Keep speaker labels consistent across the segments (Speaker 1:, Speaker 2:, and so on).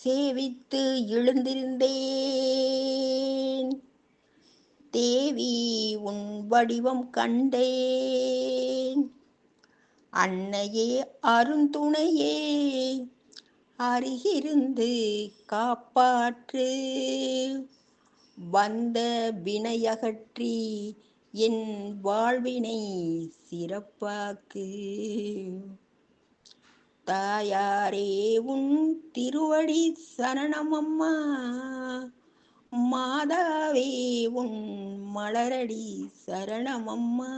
Speaker 1: சேவித்து எழுந்திருந்தேன். தேவி உன் வடிவம் கண்டேன். அன்னையே அருந்துணையே, அருகிருந்து காப்பாற்று. வந்த வினையகற்றி என் வாழ்வினை சிறப்பாக்கு. தாயாரே உன் திருவடி சரணமம்மா, மாதாவே உன் மலரடி சரணமம்மா.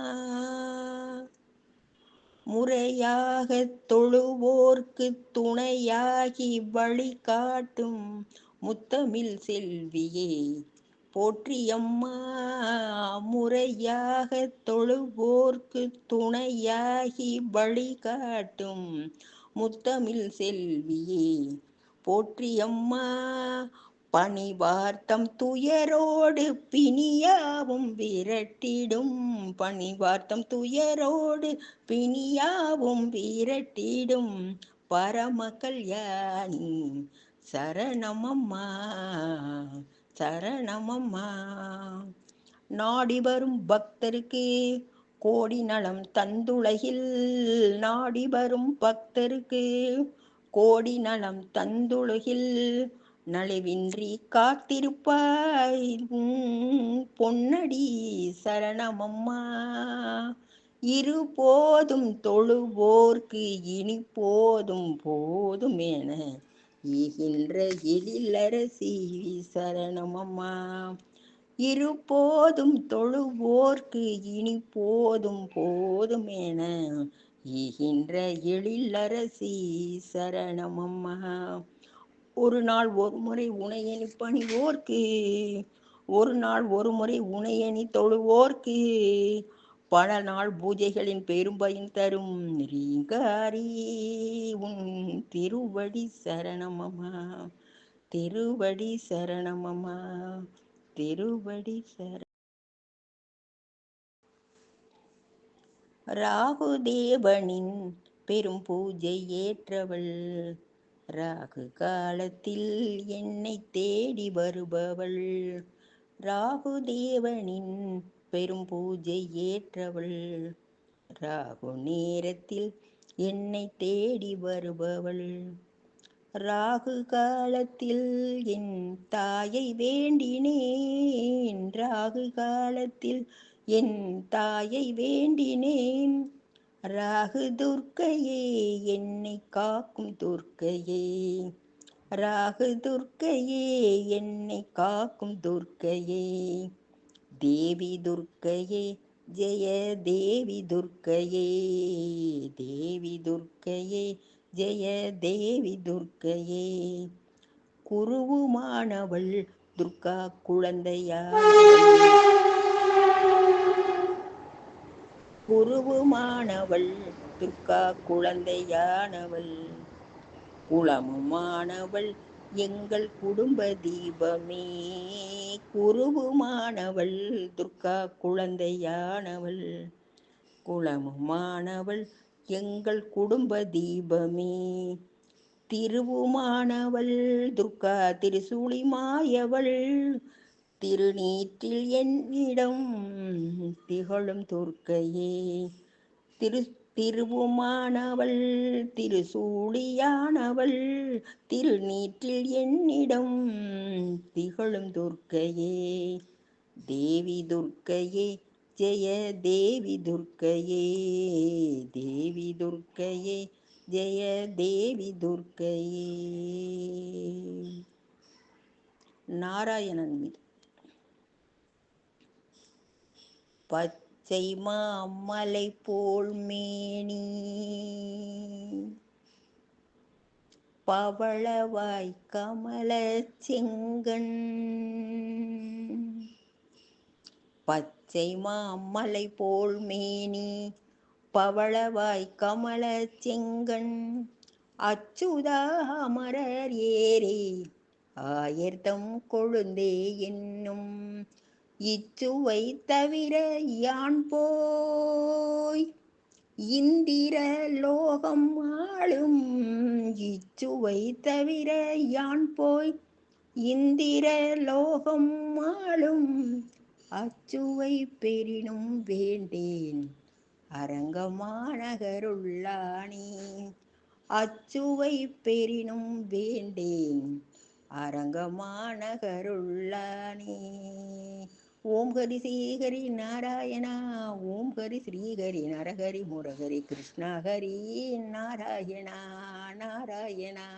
Speaker 1: முறையாக தொழுவோர்க்கு துணையாகி வழிகாட்டும் முத்தமிழ் செல்வியே போற்றியம்மா. முறையாக தொழுவோர்க்கு துணையாகி வழிகாட்டும் முத்தமிழ் செல்வியே போற்றியம்மா. பணிவார்த்தம் துயரோடு பிணியாவும் விரட்டிடும். பணிவார்த்தம் துயரோடு பிணியாவும் விரட்டிடும் பரம கல்யாணி சரணமம்மா, சரணமம்மா. நாடி வரும் பக்தருக்கு கோடி நலம் தந்துலகில். நாடி வரும் பக்தருக்கு கோடி நலம் தந்துலகில். நலிவின்றி காத்திருப்பாய் பொன்னடி சரணமம்மா. இரு போதும் தொழுவோர்க்கு இனி போதும் போதும் என ஈகின்ற எழிலரசி சரணமம்மா. இரு போதும் தொழுவோர்க்கு இனி போதும் போதும் என ஈகின்ற எழிலரசி சரணமம்மா. ஒரு நாள் ஒரு முறை உனையணி பணிவோர்க்கு, ஒரு நாள் ஒரு முறை உனையணி தொழுவோர்க்கு பல நாள் பூஜைகளின் பெரும்பயன் தரும் ரீங்காரி உன் திருவடி சரணமம்மா, திருவடி சரணமம்மா, திருவடி சரண. ராகுதேவனின் பெரும் பூஜை ஏற்றவள், ராகு காலத்தில் என்னை தேடி வருபவள். ராகுதேவனின் பெரும் பூஜை ஏற்றவள், ராகு நேரத்தில் என்னை தேடி வருபவள். ராகு காலத்தில் என் தாயை வேண்டினேன். ராகு காலத்தில் என் தாயை வேண்டினேன். ராகு துர்க்கையே என்னை காக்கும் துர்க்கையே, ராகு துர்க்கையே என்னை காக்கும் துர்க்கையே. தேவி துர்க்கையே ஜெய தேவி துர்க்கையே, தேவி துர்க்கையே ஜெய தேவி துர்க்கையே. குருவுமானவள் துர்கா குழந்தையானவள், குருவுமானவள் துர்கா குழந்தையானவள். குலமுமானவள் எங்கள் குடும்ப தீபமே. குருவுமானவள் துர்கா குழந்தையானவள், குலமுமானவள் எங்கள் குடும்ப தீபமே. திருவுமானவள் துர்கா திரிசூலி மாயவள், திருநீற்றில் என்னிடம் திகழும் துர்க்கையே. திருவுமானவள் திருசூலியானவள், திருநீற்றில் என்னிடம் திகழும் துர்க்கையே. தேவி துர்க்கையே ஜெய தேவி துர்க்கையே, தேவி துர்க்கையே ஜெய தேவி துர்க்கையே. நாராயணன் மீது. பச்சை மாமலை போல் மேனி, பவளவாய் கமல செங்கண். பச்சை மாமலை போல் மேனி, பவளவாய் கமல செங்கண். அச்சுதா அமரர் ஏரே ஆயர்தம் கொழுந்தே என்னும் இச்சுவை தவிர யான் போய் இந்திர லோகம் ஆளும் இச்சுவை தவிர யான் போய் இந்திர லோகம் ஆளும் அச்சுவை பெறினும் வேண்டேன் அரங்கமாநகருள்ளானே. அச்சுவை பெறினும் வேண்டேன் அரங்கமாநகருள்ளானே. ஓம் ஹரி ஸ்ரீஹரி நாராயணா. ஓம் ஹரி ஸ்ரீஹரி நரஹரி முரஹரி கிருஷ்ண ஹரி நாராயணா நாராயணா.